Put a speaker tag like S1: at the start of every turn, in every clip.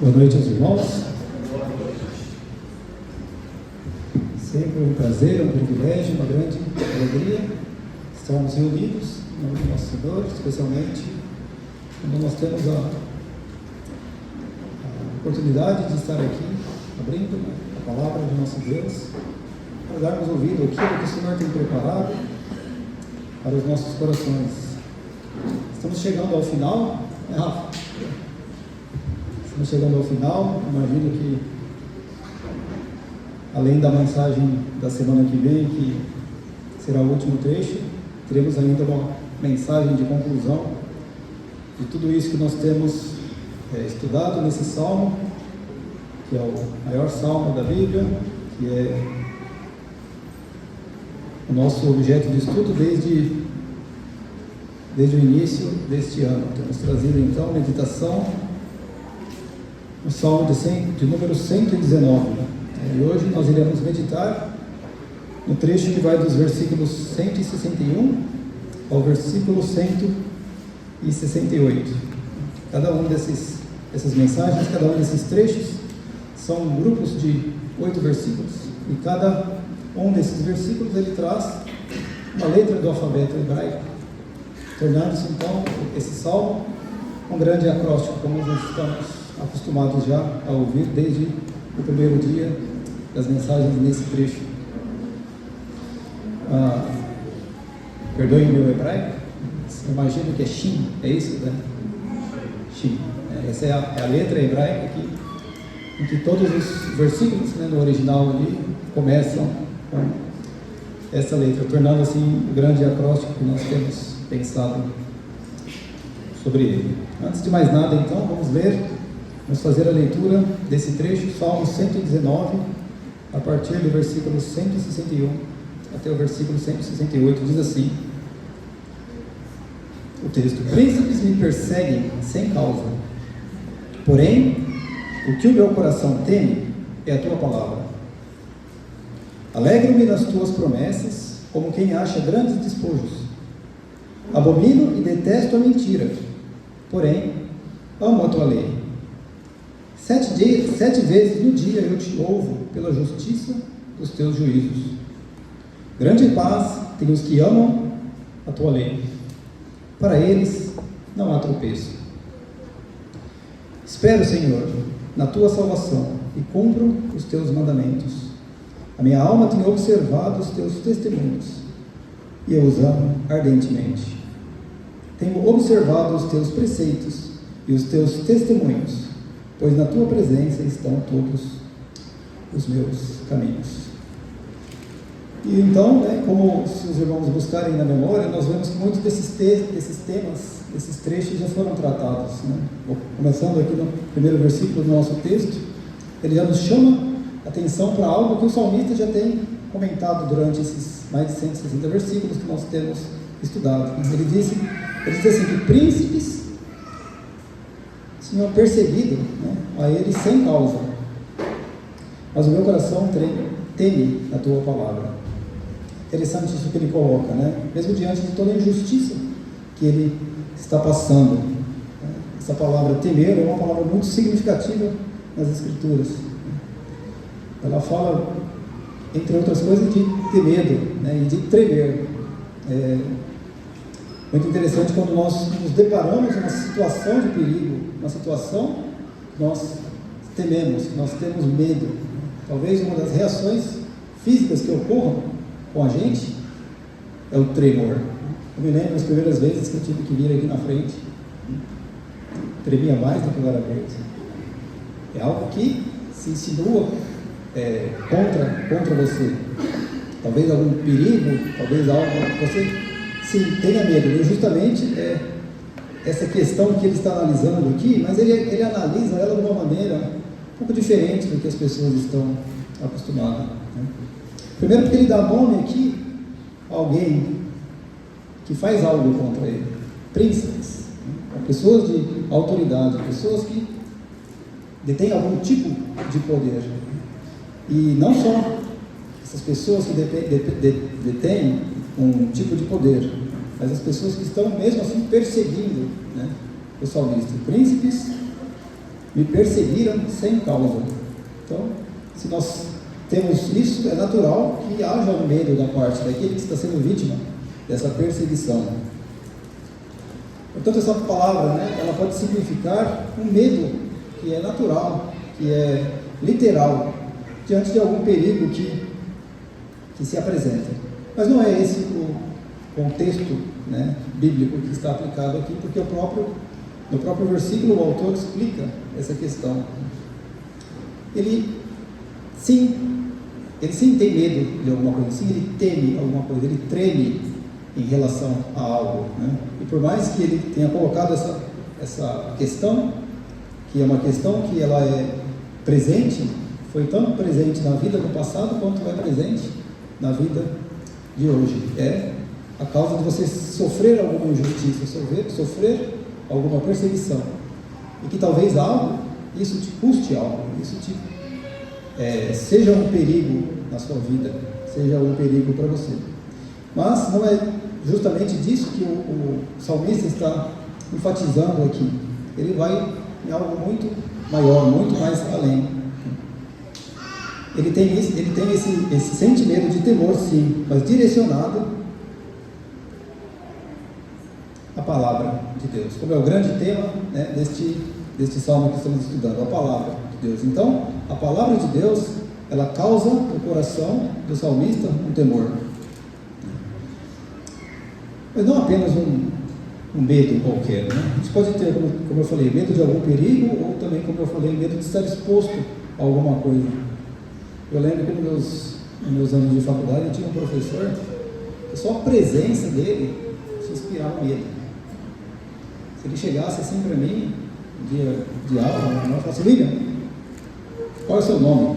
S1: Boa noite aos irmãos. Sempre um prazer, um privilégio, uma grande alegria estarmos reunidos no nome do nosso Senhor, especialmente quando nós temos a oportunidade de estar aqui abrindo a palavra de nosso Deus, para darmos ouvido àquilo que o Senhor tem preparado para os nossos corações. Estamos chegando ao final, né, Rafa? Estamos chegando ao final. Imagino que, além da mensagem da semana que vem, que será o último trecho, teremos ainda uma mensagem de conclusão de tudo isso que nós temos estudado nesse salmo, que é o maior salmo da Bíblia, que é o nosso objeto de estudo desde o início deste ano. Temos trazido então meditação no salmo de número 119. E hoje nós iremos meditar no trecho que vai dos versículos 161 ao versículo 168. Cada um dessas mensagens, cada um desses trechos são grupos de 8 versículos, e cada um desses versículos ele traz uma letra do alfabeto hebraico, tornando-se então esse salmo um grande acróstico, como nós estamos acostumados já a ouvir desde o primeiro dia das mensagens nesse trecho. Perdoem meu hebraico, imagino que é Shin, é isso, né? Shin. Essa é a letra hebraica aqui, em que todos os versículos, né, no original ali, começam com essa letra, tornando assim o grande acróstico que nós temos pensado sobre ele. Antes de mais nada, então, vamos fazer a leitura desse trecho, Salmo 119, a partir do versículo 161 até o versículo 168, diz assim o texto: Príncipes me perseguem sem causa, porém, o que o meu coração teme é a tua palavra. Alegro-me nas tuas promessas, como quem acha grandes despojos. Abomino e detesto a mentira, porém, amo a tua lei. 7 vezes no dia eu te louvo pela justiça dos teus juízos. Grande paz tem os que amam a tua lei. Para eles não há tropeço. Espero, Senhor, na tua salvação e cumpro os teus mandamentos. A minha alma tem observado os teus testemunhos e eu os amo ardentemente. Tenho observado os teus preceitos e os teus testemunhos, pois na tua presença estão todos os meus caminhos. E então, como se os irmãos buscarem na memória, nós vemos que muitos desses temas, esses trechos já foram tratados, né? Começando aqui no primeiro versículo do nosso texto, ele já nos chama a atenção para algo que o salmista já tem comentado durante esses mais de 160 versículos que nós temos estudado. Ele diz assim, que príncipes tinham perseguido, né, a ele sem causa, mas o meu coração teme a tua palavra. Interessante isso que ele coloca, né? Mesmo diante de toda a injustiça que ele está passando, né? Essa palavra temer é uma palavra muito significativa nas Escrituras. Ela fala, entre outras coisas, de ter medo, né, e de tremer. Muito interessante quando nós nos deparamos numa situação de perigo, uma situação que nós tememos, que nós temos medo. Talvez uma das reações físicas que ocorram com a gente é o tremor. Eu me lembro das primeiras vezes que eu tive que vir aqui na frente, tremia mais do que eu era verde. É algo que se insinua contra você. Talvez algum perigo, talvez algo que você tenha medo. E justamente essa questão que ele está analisando aqui, mas ele analisa ela de uma maneira um pouco diferente do que as pessoas estão acostumadas, né? Primeiro porque ele dá nome aqui a alguém que faz algo contra ele. Príncipes, né? Pessoas de autoridade, pessoas que detêm algum tipo de poder. E não só essas pessoas que detêm um tipo de poder, mas as pessoas que estão mesmo assim perseguindo, né, o salmista. Príncipes me perseguiram sem causa. Então, se nós temos isso, é natural que haja um medo da parte daquele que está sendo vítima dessa perseguição. Portanto, essa palavra, ela pode significar um medo que é natural, que é literal, diante de algum perigo que se apresenta. Mas não é esse o contexto, bíblico que está aplicado aqui, porque no próprio versículo o autor explica essa questão. Ele sim tem medo de alguma coisa, sim, ele teme alguma coisa, ele treme em relação a algo, E por mais que ele tenha colocado essa questão, que é uma questão que ela é presente, foi tão presente na vida do passado quanto é presente na vida de hoje. É a causa de você sofrer alguma injustiça, sofrer alguma perseguição, e que talvez isso te custe algo, isso seja um perigo na sua vida, seja um perigo para você. Mas não é justamente disso que o salmista está enfatizando aqui. Ele vai em algo muito maior, muito mais além. Ele tem esse sentimento de temor, sim, mas direcionado à palavra de Deus, como é o grande tema deste salmo que estamos estudando, a palavra de Deus. Então, a palavra de Deus, ela causa no coração do salmista um temor, mas não apenas um medo qualquer, A gente pode ter, como eu falei, medo de algum perigo, ou também, como eu falei, medo de estar exposto a alguma coisa. Eu lembro que nos meus anos de faculdade eu tinha um professor que só a presença dele te inspirava medo. Se ele chegasse assim para mim, um dia de aula, eu falasse: William, qual é o seu nome?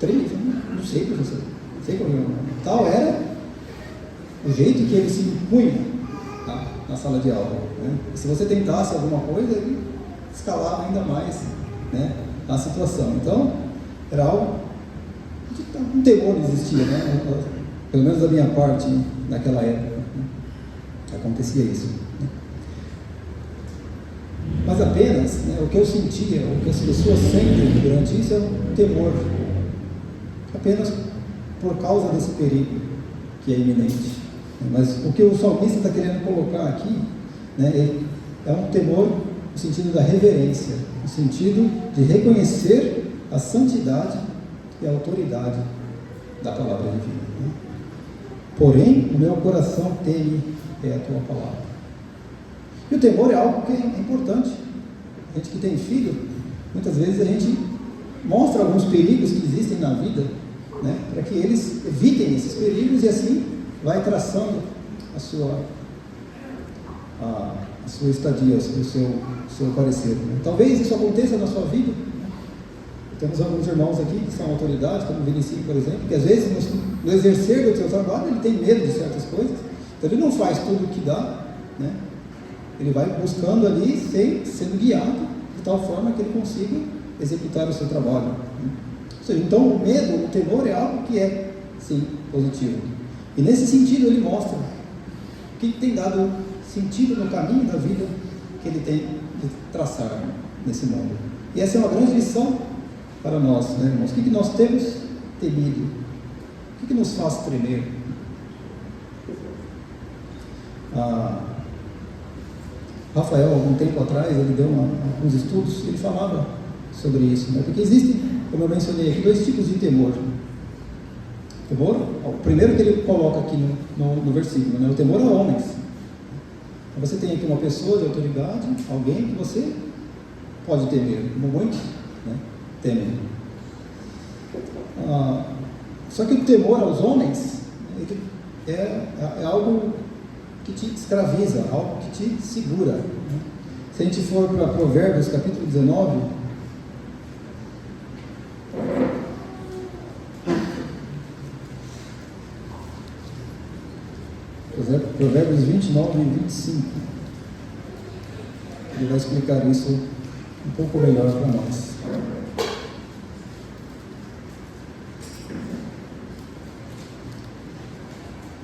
S1: Não sei, professor, não sei qual é o meu nome. Tal era o jeito que ele se impunha na sala de aula, E se você tentasse alguma coisa, ele escalava ainda mais, a situação. Então, era algo que um temor existia, pelo menos da minha parte naquela época, acontecia isso. Mas apenas, o que eu sentia, o que as pessoas sentem durante isso é um temor, apenas por causa desse perigo que é iminente. Mas o que o salmista está querendo colocar aqui, é um temor no sentido da reverência, no sentido de reconhecer a santidade e a autoridade da palavra divina. Porém, o meu coração teme a tua palavra. E o temor é algo que é importante. A gente que tem filho, muitas vezes a gente mostra alguns perigos que existem na vida, para que eles evitem esses perigos, e assim vai traçando a sua estadia, o seu parecer. Talvez isso aconteça na sua vida. Temos alguns irmãos aqui que são autoridades, como o Vinicius, por exemplo, que às vezes no exercer do seu trabalho ele tem medo de certas coisas, então ele não faz tudo o que dá, Ele vai buscando ali, sendo guiado de tal forma que ele consiga executar o seu trabalho. Ou seja, então o medo, o temor é algo que é, sim, positivo. E nesse sentido ele mostra o que tem dado sentido no caminho da vida que ele tem de traçar nesse mundo. E essa é uma grande lição para nós, irmãos? O que nós temos temido? O que nos faz tremer? Rafael, algum tempo atrás, ele deu alguns estudos, ele falava sobre isso, porque existem, como eu mencionei aqui, dois tipos de temor. Temor, o primeiro que ele coloca aqui no versículo, o temor a homens. Então você tem aqui uma pessoa de autoridade, alguém que você pode temer, como muitos temem. Só que o temor aos homens é algo que te escraviza, algo que te segura. Se a gente for para Provérbios capítulo 19, Provérbios 29 e 25, ele vai explicar isso um pouco melhor para nós.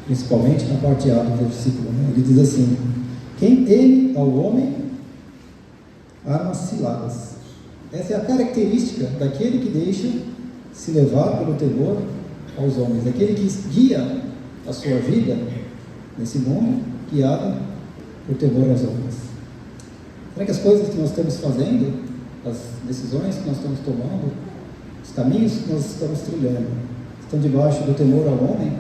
S1: Principalmente na parte A do versículo, ele diz assim: quem teme ao homem armas ciladas. Essa é a característica daquele que deixa se levar pelo temor aos homens, daquele que guia a sua vida nesse mundo, guiado por temor aos homens. Será que as coisas que nós estamos fazendo, as decisões que nós estamos tomando, os caminhos que nós estamos trilhando, estão debaixo do temor ao homem,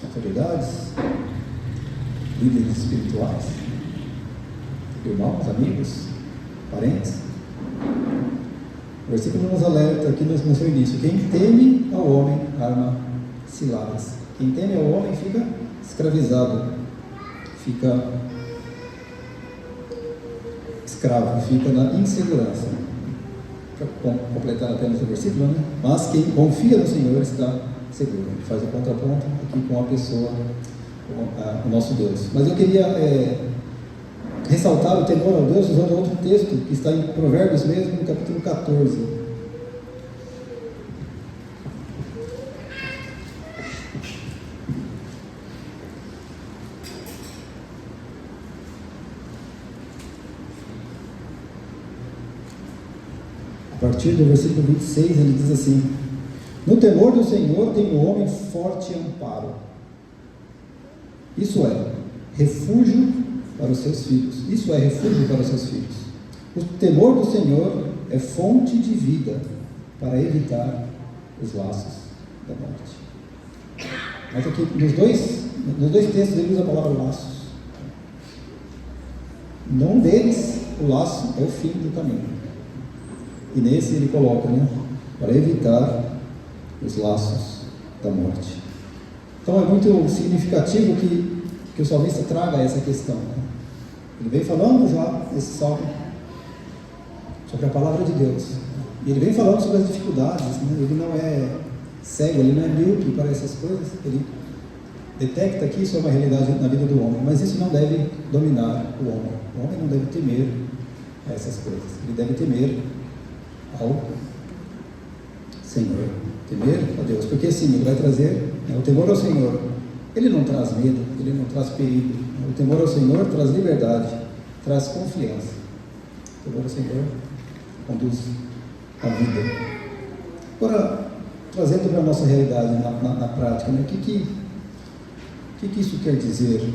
S1: autoridades, líderes espirituais, irmãos, amigos, parentes? O versículo nos alerta aqui no seu início: quem teme ao homem arma ciladas. Quem teme ao homem fica escravizado, fica escravo, fica na insegurança. Para completar apenas o versículo, né? Mas quem confia no Senhor está seguro. Ele faz o contraponto aqui com a pessoa, com o nosso Deus. Mas eu queria ressaltar o temor ao Deus usando outro texto que está em Provérbios mesmo, no capítulo 14. A partir do versículo 26, ele diz assim: no temor do Senhor tem o homem forte amparo. Isso é, refúgio para os seus filhos. Isso é refúgio para os seus filhos. O temor do Senhor é fonte de vida para evitar os laços da morte. Mas aqui, nos dois textos, ele usa a palavra laços. Num deles, o laço é o fim do caminho. E nesse ele coloca, né, para evitar os laços da morte. Então é muito significativo que o salmista traga essa questão, né? Ele vem falando já nesse salmo sobre a palavra de Deus, e ele vem falando sobre as dificuldades, né? Ele não é cego, ele não é míope para essas coisas, ele detecta que isso é uma realidade na vida do homem, mas isso não deve dominar o homem. O homem não deve temer a essas coisas, ele deve temer ao Senhor, temer a Deus, porque sim, ele vai trazer, né, o temor ao Senhor, ele não traz medo, ele não traz perigo. O temor ao Senhor traz liberdade, traz confiança. O temor ao Senhor conduz a vida. Agora, trazendo para a nossa realidade na prática, né, o que isso quer dizer?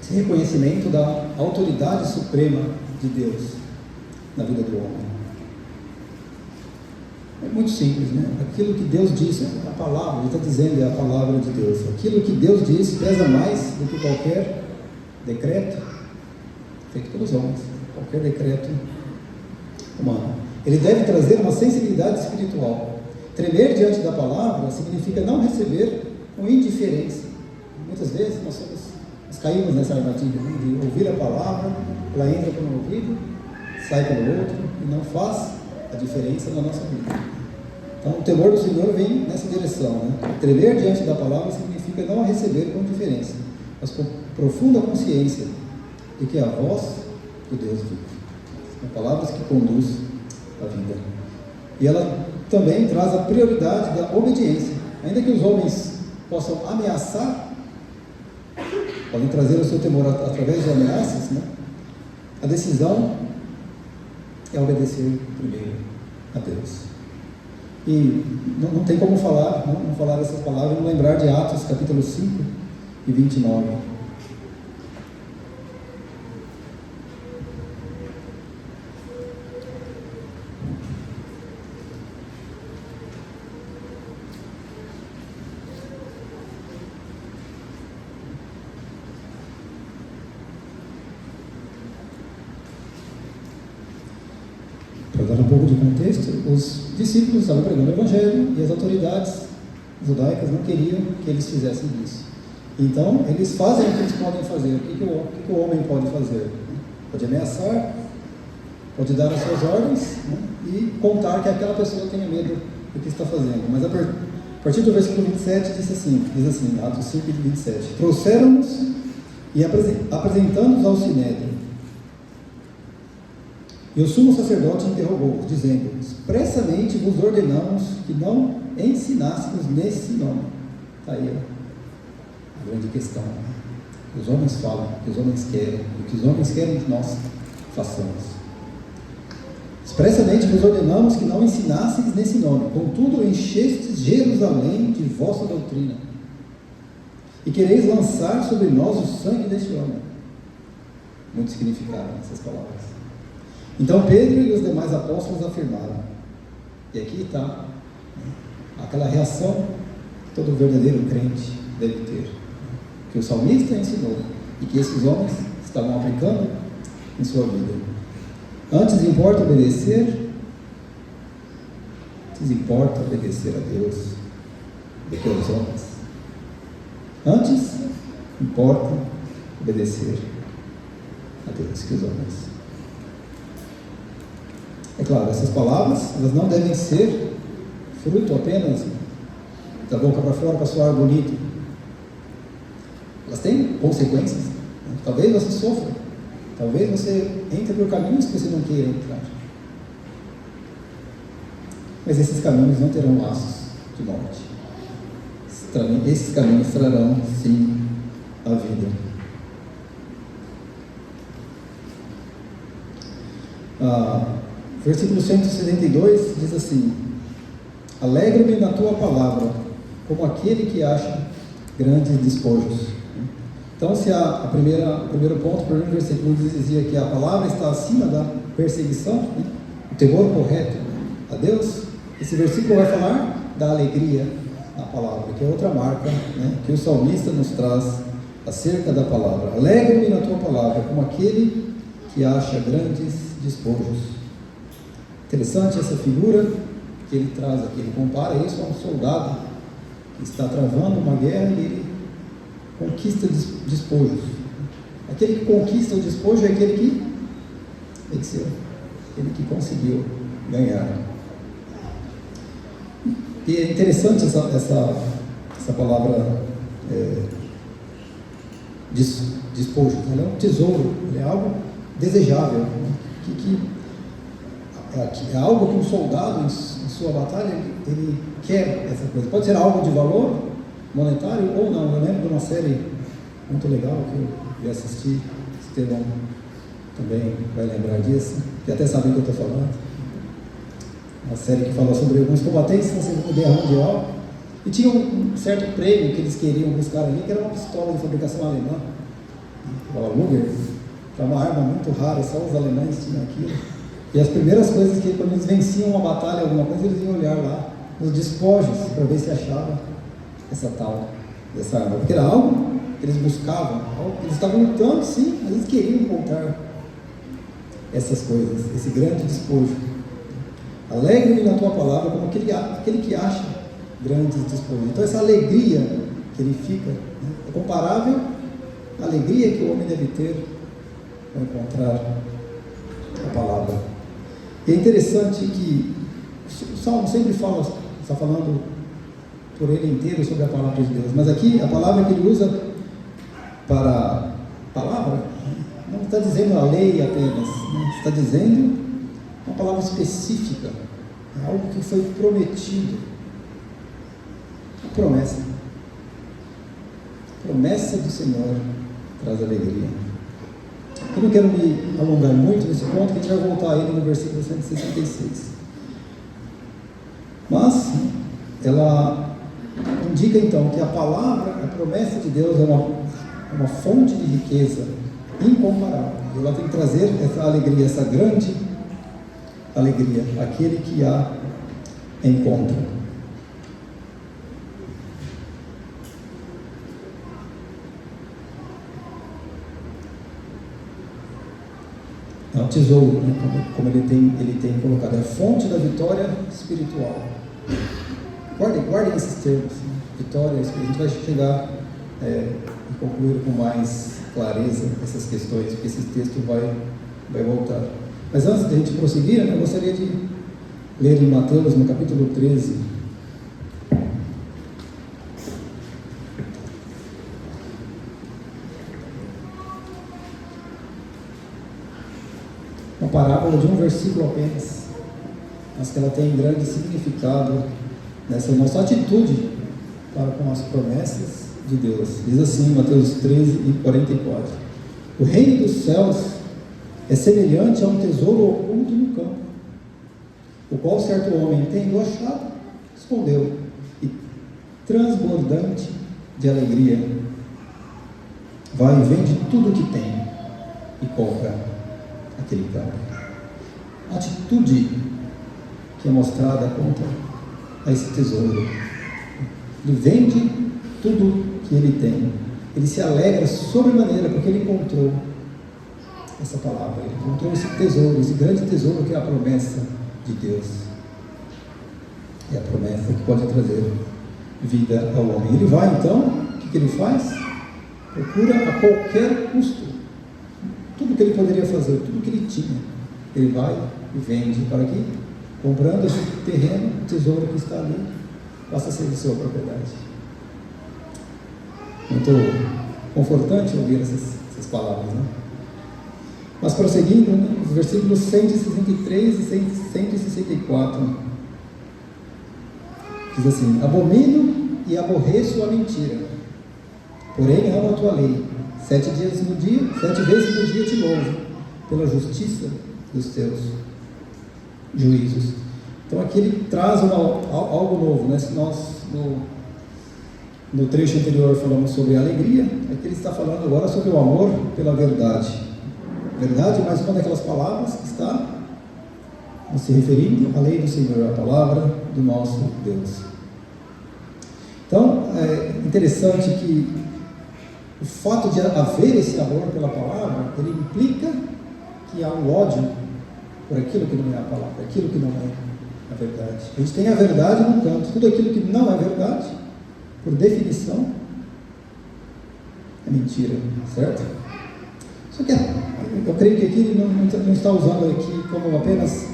S1: Esse reconhecimento da autoridade suprema de Deus na vida do homem. É muito simples, né? Aquilo que Deus disse, a palavra, ele está dizendo, é a palavra de Deus. Aquilo que Deus disse pesa mais do que qualquer decreto feito pelos homens, qualquer decreto humano. Ele deve trazer uma sensibilidade espiritual. Tremer diante da palavra significa não receber com indiferença. Muitas vezes nós caímos nessa armadilha, né, de ouvir a palavra, ela entra por um ouvido, sai pelo outro e não faz a diferença na nossa vida. Então o temor do Senhor vem nessa direção, né? Tremer diante da palavra significa não a receber com indiferença, mas com profunda consciência de que é a voz do Deus vivo. São palavras que conduzem a vida. E ela também traz a prioridade da obediência. Ainda que os homens possam ameaçar, podem trazer o seu temor através de ameaças, né? A decisão é obedecer primeiro a Deus. E não tem como falar, não falar essas palavras e não lembrar de Atos capítulo 5 e 29. Para dar um pouco de contexto, os discípulos estavam pregando o Evangelho e as autoridades judaicas não queriam que eles fizessem isso. Então, eles fazem o que eles podem fazer. O que o homem pode fazer? Pode ameaçar, pode dar as suas ordens, né, e contar que aquela pessoa tenha medo do que está fazendo. Mas a partir do versículo 27 diz assim, Atos 5 e 27, trouxeram-nos e apresentando-nos ao Sinédrio. E o sumo sacerdote interrogou, dizendo: expressamente vos ordenamos que não ensinássemos nesse nome. Está aí a grande questão. Os homens falam, o que os homens querem, o que os homens querem que nós façamos. Expressamente vos ordenamos que não ensinasseis nesse nome, contudo enchestes Jerusalém de vossa doutrina, e quereis lançar sobre nós o sangue deste homem. Muito significado essas palavras. Então Pedro e os demais apóstolos afirmaram, e aqui está aquela reação que todo verdadeiro crente deve ter, que o salmista ensinou, e que esses homens estavam aplicando em sua vida. Antes importa obedecer a Deus do que aos homens. Antes importa obedecer a Deus que os homens. É claro, essas palavras, elas não devem ser fruto apenas da boca para fora para soar bonito. Elas têm consequências. Talvez você sofra, talvez você entre por caminhos que você não queira entrar, mas esses caminhos não terão laços de morte. Esses caminhos trarão sim a vida. Versículo 172 diz assim: alegro-me na tua palavra, como aquele que acha grandes despojos. Então, se o primeiro ponto, o primeiro versículo dizia que a palavra está acima da perseguição, o temor correto a Deus, esse versículo vai falar da alegria na palavra, que é outra marca, que o salmista nos traz acerca da palavra. Alegre-me na tua palavra, como aquele que acha grandes despojos. Interessante essa figura que ele traz aqui, ele compara isso a um soldado que está travando uma guerra e ele conquista despojos. Aquele que conquista o despojo é aquele que venceu, aquele que conseguiu ganhar. E é interessante essa palavra despojo. Ela é um tesouro, é algo desejável, é algo que um soldado em sua batalha ele quer essa coisa. Pode ser algo de valor monetário ou não. Eu lembro de uma série muito legal que eu assisti, Estevão também vai lembrar disso, que até sabe o que eu estou falando. Uma série que fala sobre alguns combatentes na Segunda Guerra Mundial, e tinha um certo prêmio que eles queriam buscar ali, que era uma pistola de fabricação alemã, a Luger, que é uma arma muito rara, só os alemães tinham aquilo. E as primeiras coisas que, quando eles venciam uma batalha, alguma coisa, eles iam olhar lá nos despojos para ver se achava dessa arma, porque era algo que eles buscavam, eles estavam lutando sim, mas eles queriam encontrar essas coisas, esse grande despojo. Alegre-me na tua palavra, como aquele que acha grandes despojos. Então essa alegria que ele fica, é comparável à alegria que o homem deve ter ao encontrar a palavra. E é interessante que o Salmo sempre está falando por ele inteiro sobre a palavra de Deus, mas aqui a palavra que ele usa para palavra não está dizendo a lei apenas, está dizendo uma palavra específica, é algo que foi prometido, a promessa do Senhor traz alegria. Eu não quero me alongar muito nesse ponto, que a gente vai voltar a ele no versículo 166. Mas ela indica então que a palavra, a promessa de Deus é uma fonte de riqueza incomparável. Ela tem que trazer essa alegria, essa grande alegria, aquele que a encontra. É um tesouro, como ele tem colocado, é a fonte da vitória espiritual. Guardem esses termos, vitória espiritual. A gente vai chegar e concluir com mais clareza essas questões, porque esse texto vai voltar. Mas antes de a gente prosseguir, eu gostaria de ler em Mateus, no capítulo 13, uma parábola de um versículo apenas, mas que ela tem grande significado nessa nossa atitude para com as promessas de Deus. Diz assim, Mateus 13:44: o reino dos céus é semelhante a um tesouro oculto no campo, o qual certo homem, tendo achado, escondeu, e transbordante de alegria, vai e vende tudo o que tem e compra aquele campo. A atitude que é mostrada contra a esse tesouro. Ele vende tudo que ele tem. Ele se alegra sobremaneira porque ele encontrou essa palavra. Ele encontrou esse tesouro, esse grande tesouro que é a promessa de Deus. É a promessa que pode trazer vida ao homem. Ele vai então, o que ele faz? Procura a qualquer custo tudo que ele poderia fazer, tudo que ele tinha. Ele vai e vende para aqui, comprando esse terreno, o tesouro que está ali, passa a ser de sua propriedade. Muito confortante ouvir essas palavras, né? Mas prosseguindo, né, os versículos 163 e 164, diz assim: abomino e aborreço a mentira, porém amo a tua lei. 7 vezes no dia te louvo, pela justiça dos teus juízos. Então aqui ele traz algo novo, né? Se nós no trecho anterior falamos sobre a alegria, aqui ele está falando agora sobre o amor pela verdade. Verdade, mais uma daquelas palavras que está se referindo à lei do Senhor, a palavra do nosso Deus. Então, é interessante que o fato de haver esse amor pela palavra, ele implica que há um ódio por aquilo que não é a palavra, aquilo que não é a verdade. A gente tem a verdade num canto, tudo aquilo que não é verdade, por definição, é mentira, certo? Só que eu creio que aqui ele não está usando aqui como apenas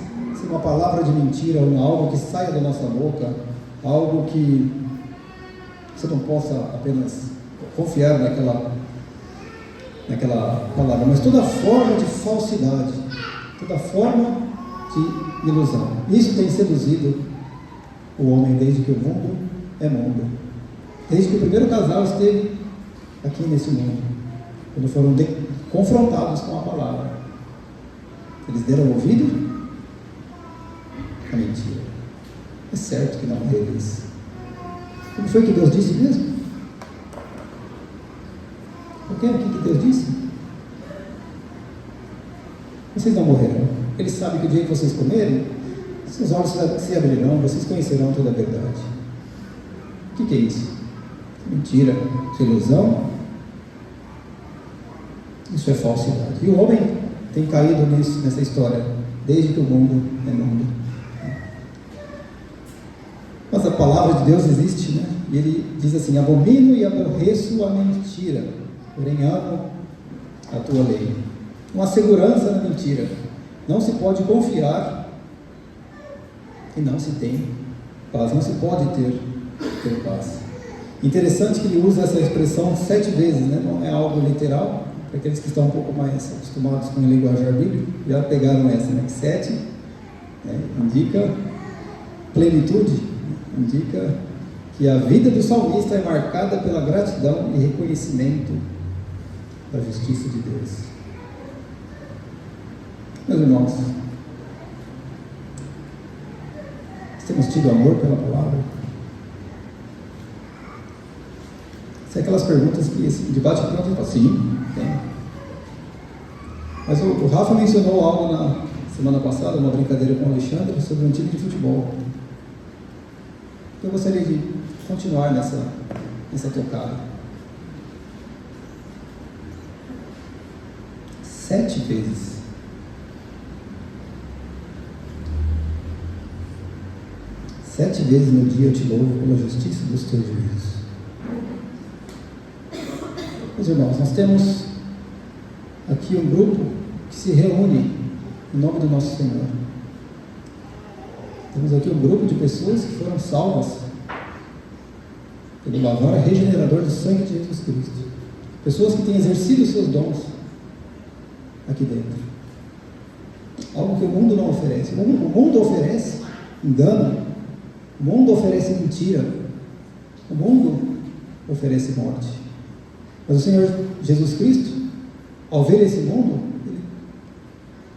S1: uma palavra de mentira, ou algo que saia da nossa boca, algo que você não possa apenas confiar naquela palavra, mas toda forma de falsidade, toda forma de ilusão. Isso tem seduzido o homem desde que o mundo é mundo, desde que o primeiro casal esteve aqui nesse mundo, quando foram confrontados com a palavra. Eles deram ouvido à mentira. É certo que não é deles. Como foi que Deus disse mesmo? O que Deus disse? Vocês não morrerão. Ele sabe que o dia que vocês comerem, seus olhos se abrirão, vocês conhecerão toda a verdade. O que é isso? Mentira, isso é ilusão, isso é falsidade. E o homem tem caído nessa história desde que o mundo é mundo. Mas a palavra de Deus existe, né? E ele diz assim: abomino e aborreço a mentira, porém amo a tua lei. Uma segurança na mentira. Não se pode confiar e não se tem paz. Não se pode ter paz. Interessante que ele usa essa expressão 7 vezes, né? Não é algo literal. Para aqueles que estão um pouco mais acostumados com o linguajar bíblico, já pegaram essa, né? 7 indica plenitude, indica que a vida do salmista é marcada pela gratidão e reconhecimento da justiça de Deus. Meus irmãos, temos tido amor pela palavra? Se aquelas perguntas que esse debate pronto, eu falo, sim, tem. Mas o Rafa mencionou algo na semana passada, uma brincadeira com o Alexandre, sobre um time de futebol. Eu gostaria de continuar nessa tocada. 7 vezes. 7 vezes no dia eu te louvo pela justiça dos teus juízos. Meus irmãos, nós temos aqui um grupo que se reúne em nome do nosso Senhor. Temos aqui um grupo de pessoas que foram salvas pelo lavar regenerador do sangue de Jesus Cristo. Pessoas que têm exercido os seus dons aqui dentro. Algo que o mundo não oferece. O mundo oferece engano. O mundo oferece mentira. O mundo oferece morte. Mas o Senhor Jesus Cristo, ao ver esse mundo, Ele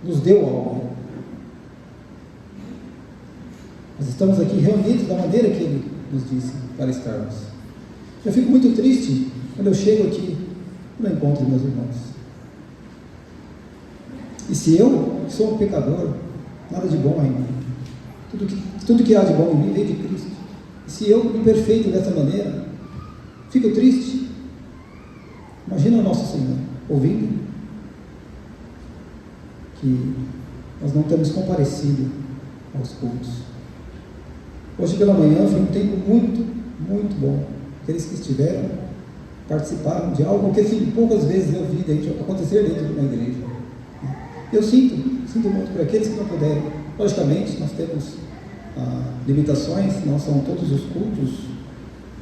S1: nos deu algo. Nós estamos aqui reunidos da maneira que Ele nos disse para estarmos. Eu fico muito triste quando eu chego aqui e não encontro meus irmãos. E se eu sou um pecador, nada de bom em mim. Tudo que há de bom em mim vem de Cristo. E se eu, imperfeito dessa maneira, fico triste, imagina o nosso Senhor ouvindo que nós não temos comparecido aos cultos. Hoje pela manhã foi um tempo muito, muito bom. Aqueles que estiveram, participaram de algo que assim, poucas vezes eu vi acontecer dentro de uma igreja. Eu sinto muito por aqueles que não puderam. Logicamente, nós temos limitações, não são todos os cultos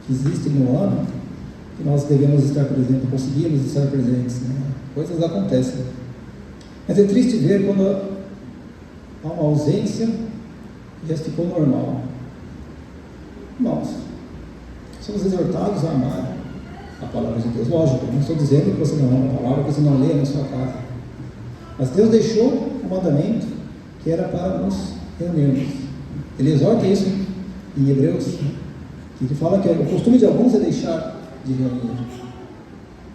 S1: que existem no ano que nós devemos estar presentes, conseguimos estar presentes, né? Coisas acontecem. Mas é triste ver quando há uma ausência que já ficou normal. Irmãos, somos exortados a amar a palavra de Deus. Lógico, não estou dizendo que você não ama a palavra, que você não lê na sua casa. Mas Deus deixou um mandamento que era para nos reunirmos. Ele exorta isso em Hebreus, que ele fala que o costume de alguns é deixar de reunir.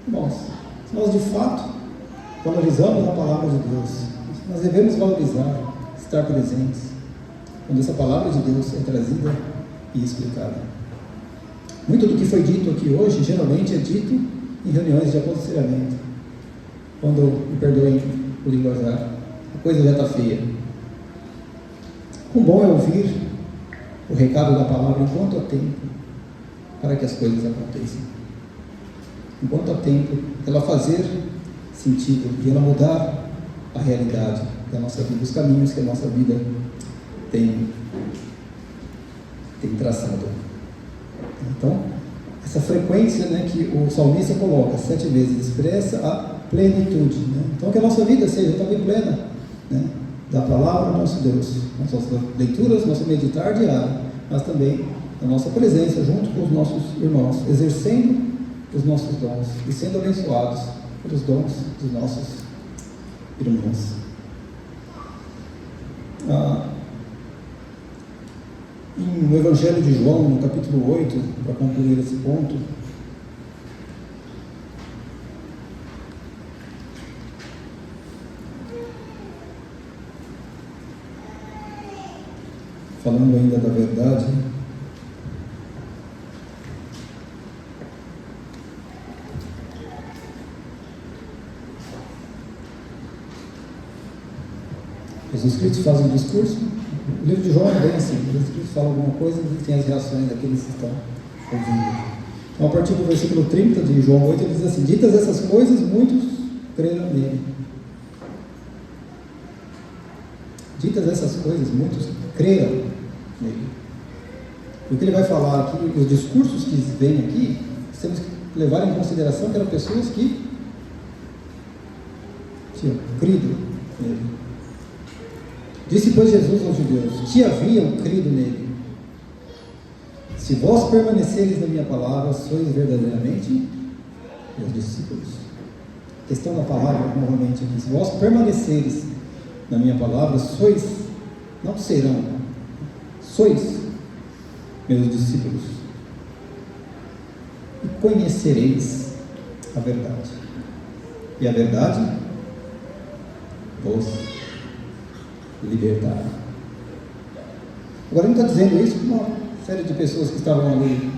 S1: Irmãos, se nós de fato valorizamos a palavra de Deus, nós devemos valorizar, estar presentes, quando essa palavra de Deus é trazida e explicada. Muito do que foi dito aqui hoje, geralmente é dito em reuniões de aconselhamento. Quando, me perdoem o linguajar, a coisa já está feia. Quão bom é ouvir o recado da palavra enquanto há tempo para que as coisas aconteçam. Enquanto há tempo, ela fazer sentido e ela mudar a realidade da nossa vida, os caminhos que a nossa vida tem traçado. Então, essa frequência, né, que o salmista coloca 7 vezes, expressa a plenitude, né? Então, que a nossa vida seja também plena, né, da palavra do nosso Deus, nossas leituras, nosso meditar diário, mas também a nossa presença junto com os nossos irmãos, exercendo os nossos dons e sendo abençoados pelos dons dos nossos irmãos. No Evangelho de João, no capítulo 8, para concluir esse ponto, falando ainda da verdade, Jesus Cristo faz um discurso. O livro de João é bem assim: Jesus Cristo fala alguma coisa e tem as reações daqueles que estão ouvindo. Então, a partir do versículo 30 de João 8, ele diz assim: ditas essas coisas, muitos creram nele. Ditas essas coisas, muitos creram nele. O que ele vai falar aqui, os discursos que vêm aqui, temos que levar em consideração que eram pessoas que tinham crido nele. Disse, pois, Jesus aos judeus que haviam crido nele: se vós permaneceres na minha palavra, sois verdadeiramente meus discípulos. A questão da palavra, novamente aqui: se vós permaneceres na minha palavra, sois, não serão, sois meus discípulos, e conhecereis a verdade, e a verdade vos libertar. Agora ele não está dizendo isso para uma série de pessoas que estavam ali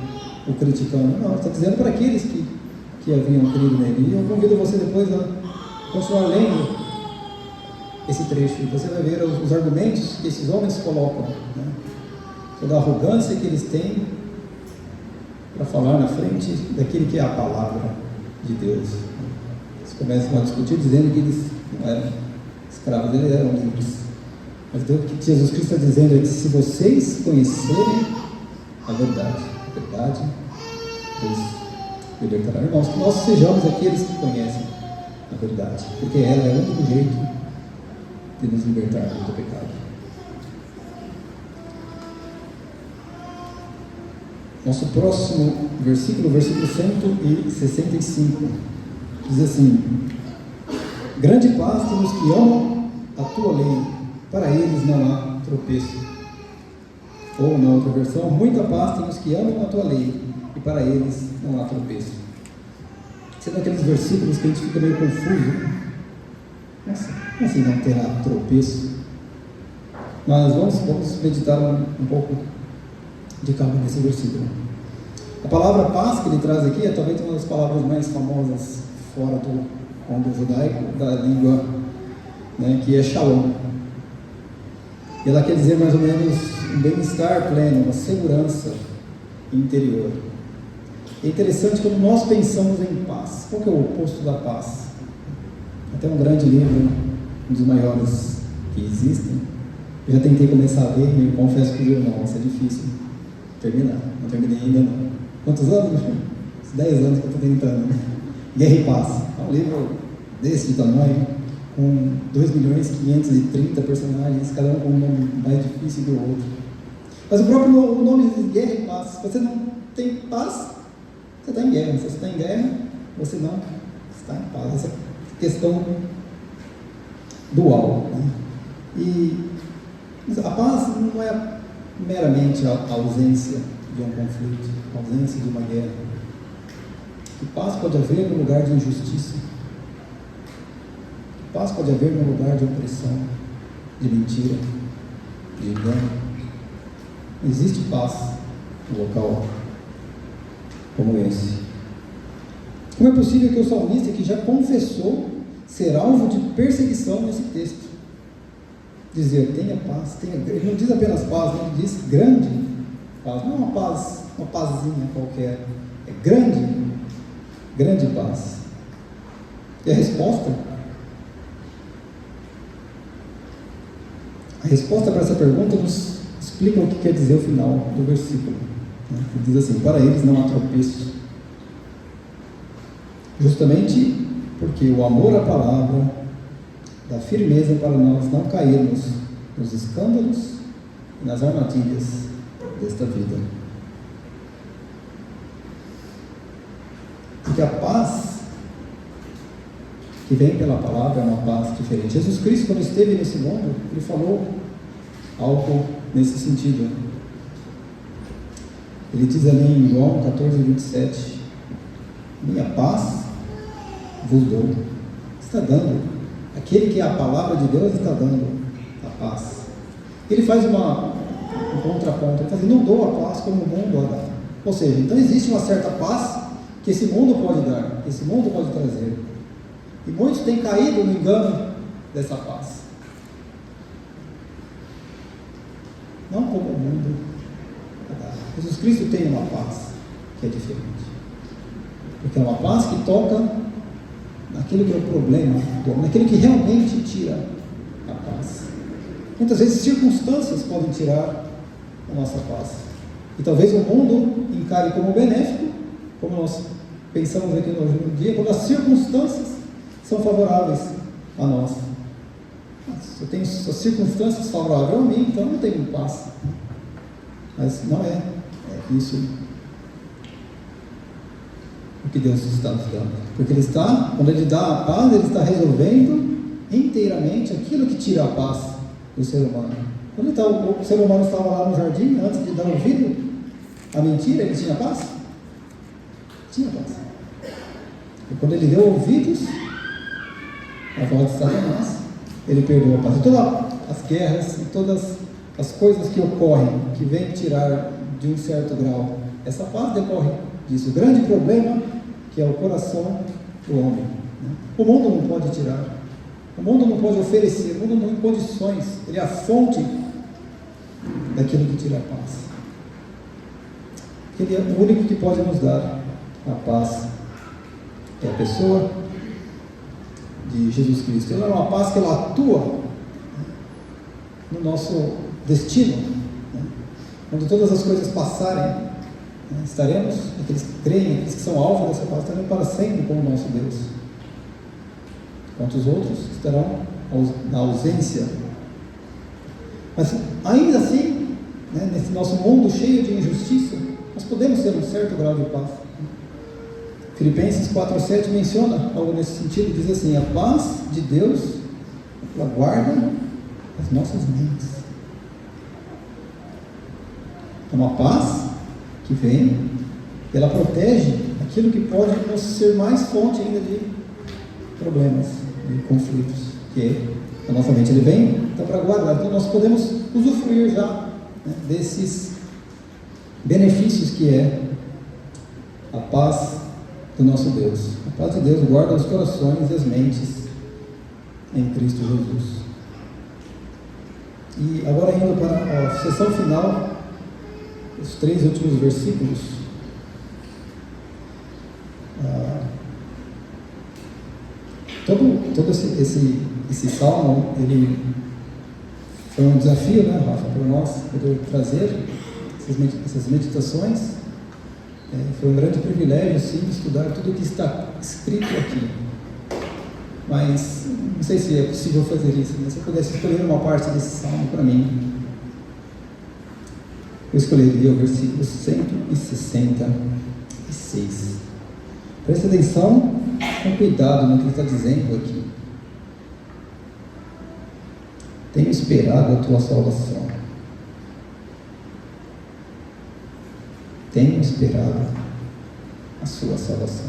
S1: o criticando, não, ele está dizendo para aqueles que haviam crido nele. E eu convido você depois a continuar lendo esse trecho, e você vai ver os argumentos que esses homens colocam, né? Toda a arrogância que eles têm para falar na frente daquele que é a palavra de Deus. Eles começam a discutir dizendo que eles não eram escravos, eles eram livres. Mas o que Jesus Cristo está dizendo é que se vocês conhecerem a verdade vos libertará. Irmãos, que nós sejamos aqueles que conhecem a verdade, porque ela é o único jeito de nos libertar do pecado. Nosso próximo versículo, versículo 165, diz assim: grande paz tem os que amam a tua lei, para eles não há tropeço. Ou, na outra versão, muita paz tem os que amam a tua lei, e para eles não há tropeço. São aqueles versículos que a gente fica meio confuso. Nossa, como assim não terá tropeço? Mas vamos meditar um pouco de calma nesse versículo. A palavra paz que ele traz aqui é talvez uma das palavras mais famosas fora do mundo judaico, da língua, né, que é shalom. E ela quer dizer mais ou menos um bem-estar pleno, uma segurança interior. É interessante quando nós pensamos em paz. Qual que é o oposto da paz? Até um grande livro, um dos maiores que existem. Eu já tentei começar a ver e confesso para os irmãos, é difícil terminar. Não terminei ainda não. Quantos anos? 10 anos que eu estou tentando. Guerra e Paz. É um livro desse tamanho, com 2.530.000 personagens, cada um com um nome mais difícil que o outro. Mas o próprio nome diz Guerra e Paz. Se você não tem paz, você está em guerra. Se você está em guerra, você não está em paz. Essa questão dual, né? E a paz não é meramente a ausência de um conflito, a ausência de uma guerra. Que paz pode haver no lugar de injustiça. Que paz pode haver no lugar de opressão, de mentira, de engano. Não existe paz no local como esse. Como é possível que o salmista, que já confessou ser alvo de perseguição nesse texto, dizer, tenha paz, ele não diz apenas paz, ele diz grande paz, não é uma paz, uma pazinha qualquer, é grande paz. E a resposta para essa pergunta nos explica o que quer dizer o final do versículo, né? Ele diz assim, para eles não há tropeço, justamente porque o amor à palavra dá firmeza para nós não cairmos nos escândalos e nas armadilhas desta vida. Porque a paz que vem pela palavra é uma paz diferente. Jesus Cristo, quando esteve nesse mundo, ele falou algo nesse sentido. Ele diz ali em João 14:27, minha paz vos dou. Está dando. Aquele que é a palavra de Deus está dando a paz. Ele faz um contraponto. Ele está dizendo, não dou a paz como o mundo a dá. Ou seja, então existe uma certa paz que esse mundo pode dar, que esse mundo pode trazer. E muitos têm caído no engano dessa paz. Não como o mundo a dá. Jesus Cristo tem uma paz que é diferente. Porque é uma paz que toca naquilo que é o problema, naquilo que realmente tira a paz. Muitas vezes circunstâncias podem tirar a nossa paz. E talvez o mundo encare como benéfico, como nós pensamos aqui no dia, quando as circunstâncias são favoráveis a nós. Se eu tenho as circunstâncias favoráveis a mim, então eu não tenho paz. Mas não é isso o que Deus está nos dando. Porque Ele está, quando Ele dá a paz, Ele está resolvendo inteiramente aquilo que tira a paz do ser humano. Quando o ser humano estava lá no jardim, antes de dar ouvido à mentira, ele tinha paz? Tinha paz. E quando ele deu ouvidos à voz de Satanás, ele perdeu a paz. E todas as guerras e todas as coisas que ocorrem, que vêm tirar de um certo grau, essa paz decorre disso. O grande problema que é o coração do homem, né? O mundo não pode tirar, o mundo não pode oferecer, o mundo não tem condições, ele é a fonte daquilo que tira a paz. Ele é o único que pode nos dar a paz, é a pessoa de Jesus Cristo. Ela é uma paz que ela atua no nosso destino, né? Quando todas as coisas passarem, estaremos, aqueles que creem, aqueles que são alvo dessa paz, estaremos para sempre com o nosso Deus. Enquanto os outros estarão na ausência. Mas ainda assim, né, nesse nosso mundo cheio de injustiça, nós podemos ter um certo grau de paz. Filipenses 4:7 menciona algo nesse sentido, diz assim, a paz de Deus, ela guarda as nossas mentes. É uma paz que vem, e ela protege aquilo que pode nos ser mais fonte ainda de problemas, de conflitos, que a nossa mente ele vem, então para guardar. Então nós podemos usufruir já, né, desses benefícios que é a paz do nosso Deus. A paz de Deus guarda os corações e as mentes em Cristo Jesus. E agora indo para a sessão final, os 3 últimos versículos. Todo esse salmo, ele foi um desafio, né, Rafa, para nós poder trazer essas meditações. Foi um grande privilégio, sim, estudar tudo o que está escrito aqui. Mas não sei se é possível fazer isso, mas se eu pudesse escolher uma parte desse salmo para mim, eu escolheria o versículo 166. Preste atenção com cuidado no que ele está dizendo aqui. Tenho esperado a tua salvação. Tenho esperado a sua salvação.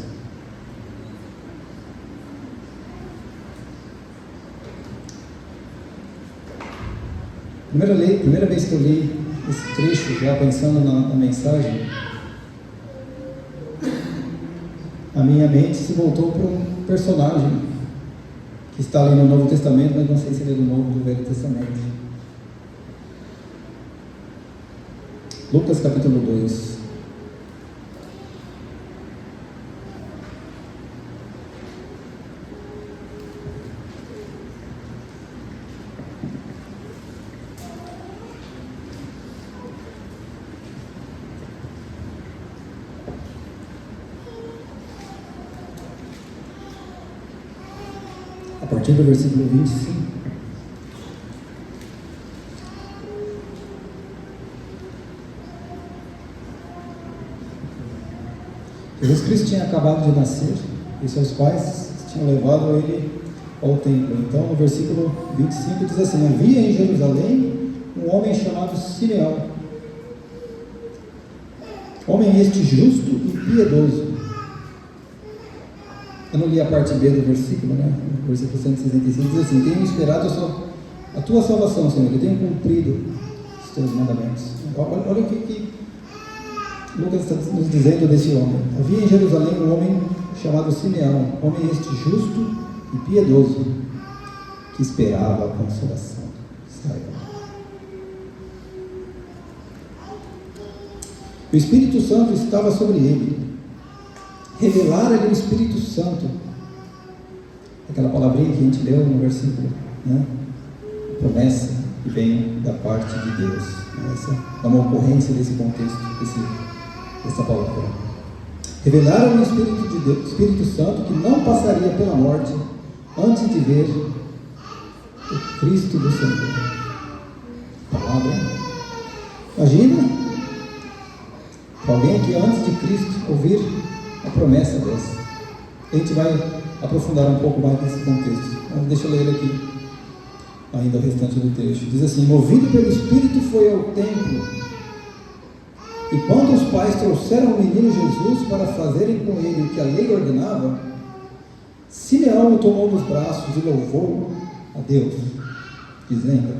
S1: Primeira vez que eu li esse trecho, já pensando na mensagem, a minha mente se voltou para um personagem que está ali no Novo Testamento, mas não sei se ele é do Novo ou do Velho Testamento. Lucas capítulo 2. A partir do versículo 25. Jesus Cristo tinha acabado de nascer e seus pais tinham levado ele ao templo. Então, no versículo 25 diz assim: havia em Jerusalém um homem chamado Simeão, homem este justo e piedoso. Eu não li a parte B do versículo, né? O versículo 165 diz assim: tenho esperado a tua salvação, Senhor, eu tenho cumprido os teus mandamentos. Olha o que Lucas está nos dizendo desse homem. Havia em Jerusalém um homem chamado Simeão, homem este justo e piedoso, que esperava a consolação de Israel. O Espírito Santo estava sobre ele. Revelara-lhe o Espírito Santo, aquela palavrinha que a gente leu no versículo, né? Promessa que vem da parte de Deus. Essa é uma ocorrência desse contexto, dessa palavra. Revelaram-lhe o Espírito de Deus, Espírito Santo, que não passaria pela morte antes de ver o Cristo do Senhor. Palavra. Imagina alguém que antes de Cristo ouvir a promessa dessa. A gente vai aprofundar um pouco mais nesse contexto. Mas deixa eu ler aqui ainda o restante do texto. Diz assim: movido pelo Espírito foi ao templo, e quando os pais trouxeram o menino Jesus para fazerem com ele o que a lei ordenava, Simeão o tomou nos braços e louvou a Deus, dizendo: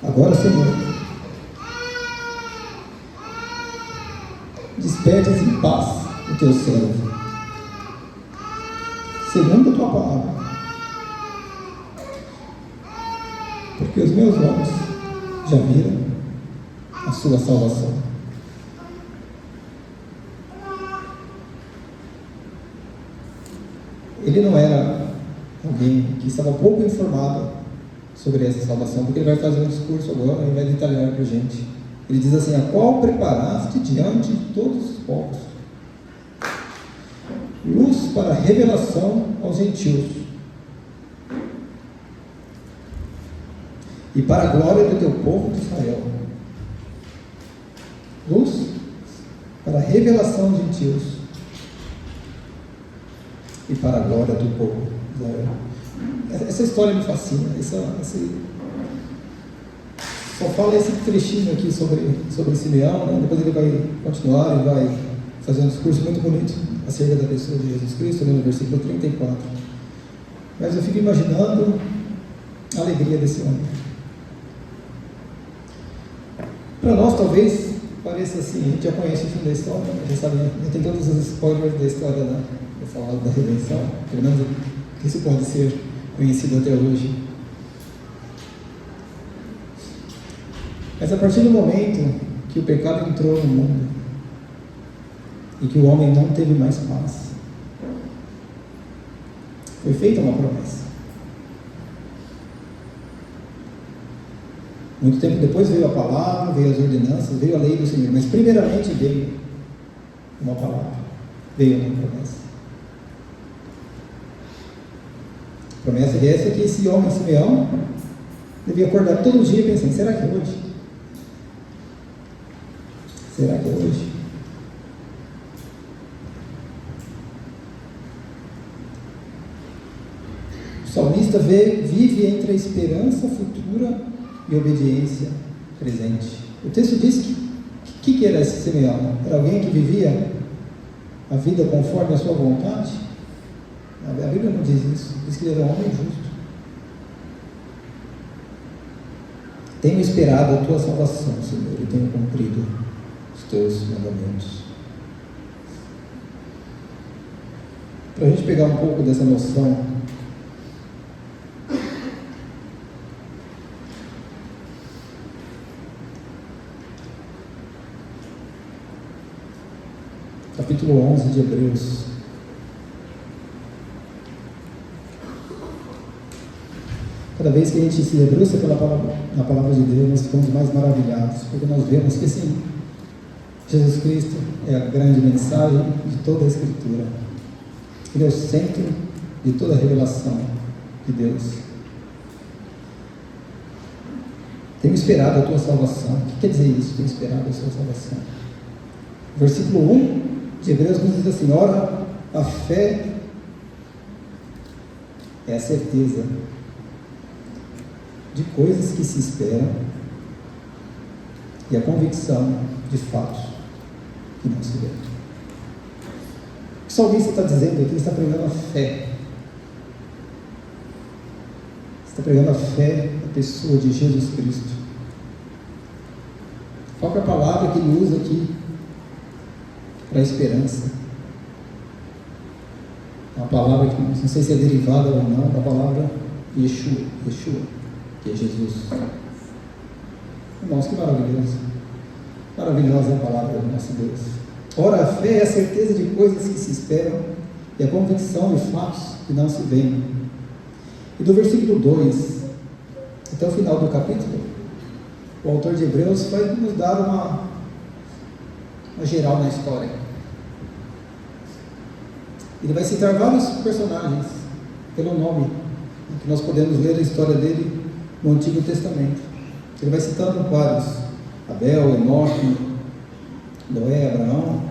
S1: agora, Senhor, despertas em paz o teu servo, segundo a tua palavra, porque os meus olhos já viram a sua salvação. Ele não era alguém que estava pouco informado sobre essa salvação, porque ele vai fazer um discurso agora e vai detalhar para a gente. Ele diz assim: a qual preparaste diante de todos os povos, luz para revelação aos gentios, e para a glória do teu povo de Israel. Luz para a revelação aos gentios e para a glória do povo de Israel. Essa história me fascina. só fala esse trechinho aqui sobre Simeão, né? Depois ele vai continuar e vai fazer um discurso muito bonito acerca da pessoa de Jesus Cristo, no versículo 34. Mas eu fico imaginando a alegria desse homem. Para nós, talvez, pareça assim, a gente já conhece o fim da história, já sabe, já tem todos os spoilers da história dessa aula da redenção, pelo menos isso pode ser conhecido até hoje. Mas a partir do momento que o pecado entrou no mundo e que o homem não teve mais paz, foi feita uma promessa. Muito tempo depois veio a palavra, veio as ordenanças, veio a lei do Senhor, mas primeiramente veio uma palavra, veio uma promessa. Promessa essa que esse homem, Simeão, devia acordar todo dia pensando: será que é hoje? Será que é hoje? O salmista vive entre a esperança futura e a obediência presente. O texto diz que era esse Simeão? Era alguém que vivia a vida conforme a sua vontade? A Bíblia não diz isso, diz que ele era um homem justo. Tenho esperado a tua salvação, Senhor, e tenho cumprido os teus mandamentos. Para a gente pegar um pouco dessa noção, capítulo 11 de Hebreus. Cada vez que a gente se debruça na palavra de Deus, nós ficamos mais maravilhados, porque nós vemos que sim, Jesus Cristo é a grande mensagem de toda a Escritura. Ele é o centro de toda a revelação de Deus. Tenho esperado a tua salvação. O que quer dizer isso? Tenho esperado a sua salvação. Versículo 1 de Hebreus nos diz assim: ora, a fé é a certeza de coisas que se esperam e a convicção de fatos que não se vê. O que o salmista está dizendo aqui? Ele está pregando a fé. Está pregando a fé na pessoa de Jesus Cristo. Qual é a palavra que ele usa aqui para a esperança? Uma palavra que não sei se é derivada ou não da palavra Yeshua, que é Jesus. Irmãos, que maravilhoso. Maravilhosa é a palavra do nosso Deus. Ora, a fé é a certeza de coisas que se esperam e a convicção de fatos que não se veem. E do versículo 2 até o final do capítulo, o autor de Hebreus vai nos dar uma geral na história. Ele vai citar vários personagens pelo nome, que nós podemos ler a história dele no Antigo Testamento. Ele vai citando vários: Abel, Enoque, Noé, Abraão,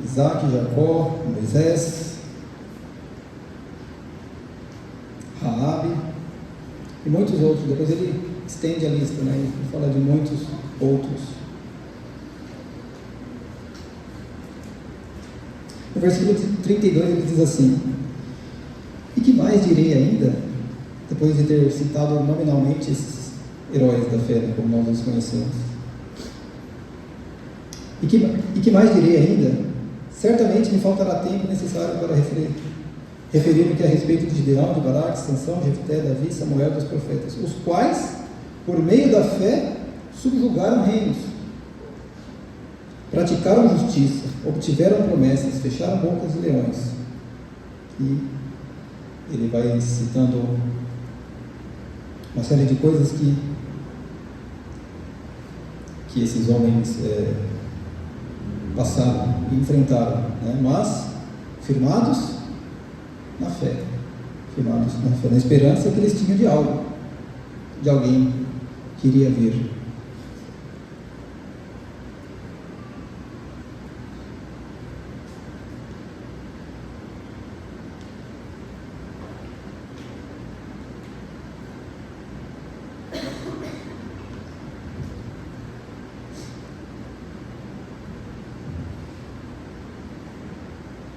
S1: Isaac, Jacó, Moisés, Raabe e muitos outros. Depois ele estende a lista, né? Ele fala de muitos outros. No versículo 32 ele diz assim: e que mais direi ainda, depois de ter citado nominalmente esses heróis da fé, como nós os conhecemos? E que mais direi ainda? Certamente me faltará tempo necessário para referir-me a respeito de Gideão, de Baraque, Sansão, Jefté, Davi, Samuel e dos profetas, os quais, por meio da fé, subjugaram reinos, praticaram justiça, obtiveram promessas, fecharam bocas de leões. E ele vai citando uma série de coisas que esses homens passaram e enfrentaram, né? Mas firmados na fé, na esperança que eles tinham de algo, de alguém que iria vir.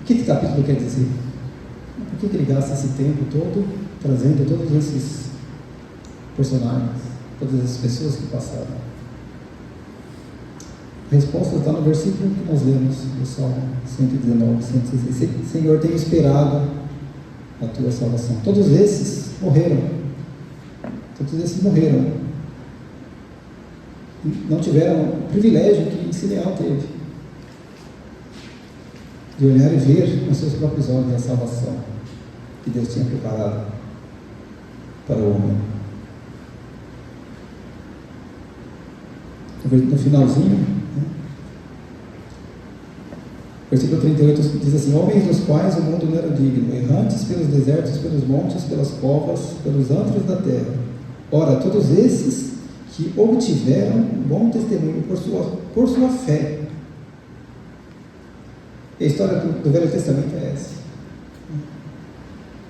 S1: que esse capítulo quer dizer? Por que ele gasta esse tempo todo trazendo todos esses personagens, todas essas pessoas que passaram? A resposta está no versículo que nós lemos do Salmo 119, 116. Senhor, tenho esperado a tua salvação. Todos esses morreram. Não tiveram o privilégio que Simeão teve, de olhar e ver com seus próprios olhos a salvação que Deus tinha preparado para o homem. No finalzinho, versículo 38 diz assim: homens dos quais o mundo não era digno, errantes pelos desertos, pelos montes, pelas covas, pelos antros da terra. Ora, todos esses que obtiveram um bom testemunho por sua fé. E a história do Velho Testamento é essa.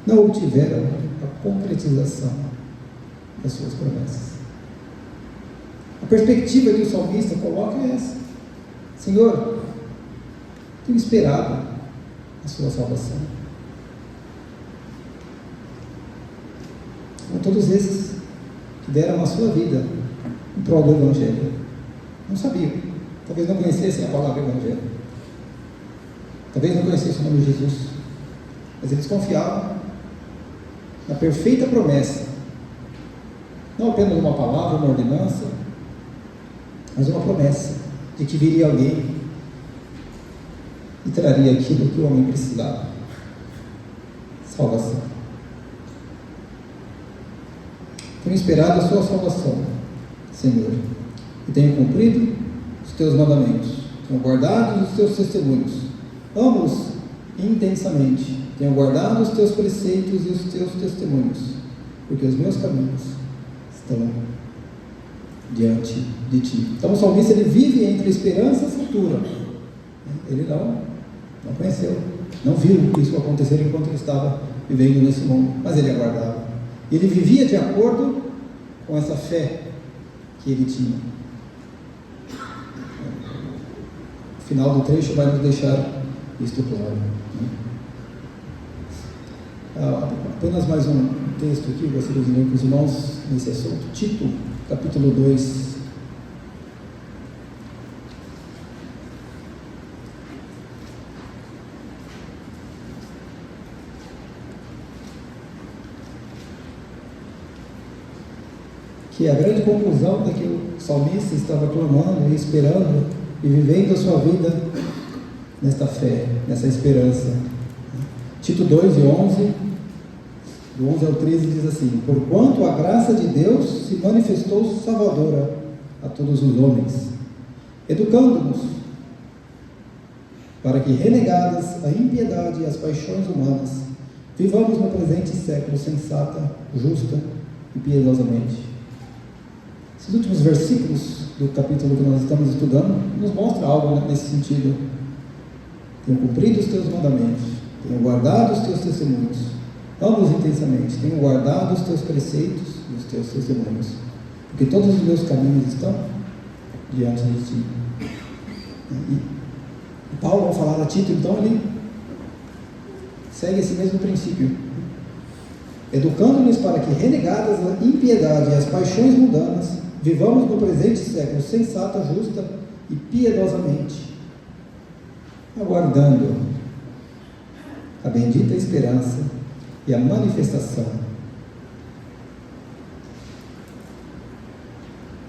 S1: Não obtiveram a concretização das suas promessas. A perspectiva que o salmista coloca é essa: Senhor, tenho esperado a sua salvação. Com todos esses que deram a sua vida em prol do Evangelho, não sabiam, talvez não conhecessem a palavra Evangelho, talvez não conhecessem o nome de Jesus, mas eles confiavam na perfeita promessa, não apenas uma palavra, uma ordenança, mas uma promessa de que viria alguém e traria aquilo que o homem precisava: salvação. Tenho esperado a sua salvação, Senhor, e tenho cumprido os teus mandamentos, tenho guardado os teus testemunhos, amo-os intensamente, tenho guardado os teus preceitos e os teus testemunhos, porque os meus caminhos estão diante de ti. Então o salmista, ele vive entre a esperança e a futura. Ele não conheceu, não viu isso acontecer enquanto ele estava vivendo nesse mundo, mas ele aguardava. Ele vivia de acordo com essa fé que ele tinha. O final do trecho vai nos deixar isto claro. Apenas mais um texto aqui, gostaria de ler com os irmãos nesse assunto. Tito, capítulo 2. Que é a grande conclusão da que o salmista estava clamando e esperando e vivendo a sua vida nesta fé, nessa esperança. Tito 2, de 11, do 11 ao 13, diz assim: porquanto a graça de Deus se manifestou salvadora a todos os homens, educando-nos para que, renegadas a impiedade e as paixões humanas, vivamos no presente século sensata, justa e piedosamente. Esses últimos versículos do capítulo que nós estamos estudando nos mostram algo nesse sentido. Tenho cumprido os teus mandamentos, tenho guardado os teus testemunhos, amo-os intensamente, tenho guardado os teus preceitos e os teus testemunhos, porque todos os meus caminhos estão diante de ti. E Paulo, ao falar a Tito, então, ele segue esse mesmo princípio, educando-nos para que, renegadas a impiedade e as paixões mundanas, vivamos no presente século sensata, justa e piedosamente, aguardando a bendita esperança e a manifestação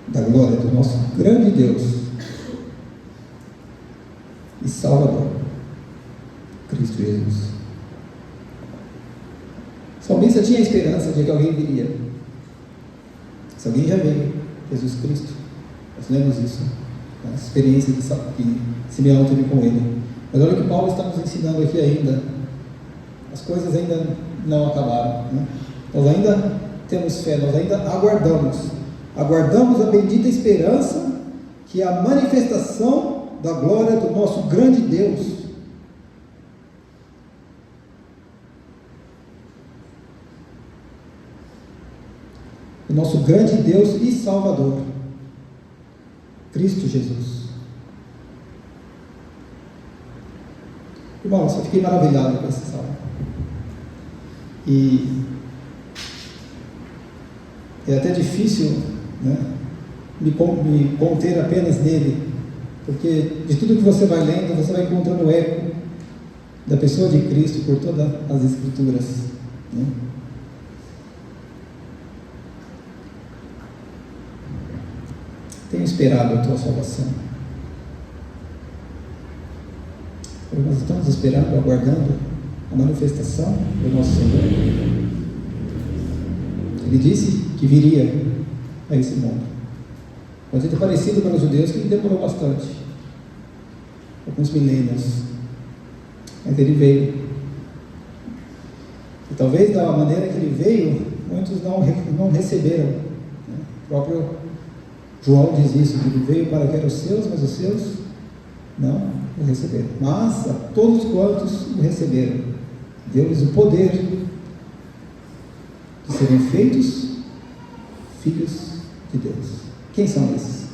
S1: da glória do nosso grande Deus e Salvador, Cristo Jesus. O salmista tinha a esperança de que alguém viria. Se alguém já veio, Jesus Cristo. Nós lemos isso, a experiência que Simeão teve com ele. Mas olha o que Paulo está nos ensinando aqui ainda. As coisas ainda não acabaram, né? Nós ainda temos fé, nós ainda aguardamos a bendita esperança, que é a manifestação da glória do nosso grande Deus. O nosso grande Deus e Salvador, Cristo Jesus. Irmãos, eu fiquei maravilhado com esse salmo. E é até difícil, né, me conter apenas nele, porque de tudo que você vai lendo, você vai encontrando o eco da pessoa de Cristo por todas as Escrituras, né? Tenho esperado a tua salvação. Nós estamos esperando, aguardando a manifestação do nosso Senhor. Ele disse que viria a esse mundo. Pode ter parecido para os judeus que ele demorou bastante, alguns milênios, mas ele veio. E talvez da maneira que ele veio, muitos não receberam, né? O próprio João diz isso, que ele veio para que eram os seus, mas os seus não o receberam. Mas a todos quantos o receberam, deu-lhes o poder de serem feitos filhos de Deus. Quem são esses?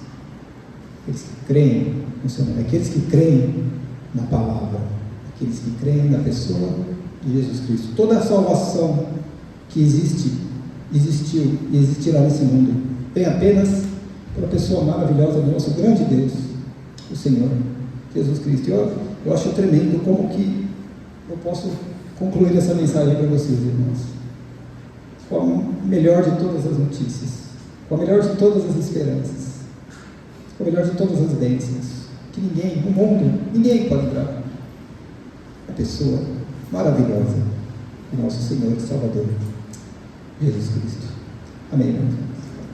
S1: Aqueles que creem no seu nome, aqueles que creem na palavra, aqueles que creem na pessoa de Jesus Cristo. Toda a salvação que existiu e existirá nesse mundo vem apenas pela pessoa maravilhosa do nosso grande Deus, o Senhor Jesus Cristo. Eu acho tremendo como que eu posso concluir essa mensagem para vocês, irmãos, com a melhor de todas as notícias, com a melhor de todas as esperanças, com a melhor de todas as bênçãos, que ninguém, no mundo, ninguém pode dar. A pessoa maravilhosa do nosso Senhor e Salvador, Jesus Cristo. Amém, irmãos.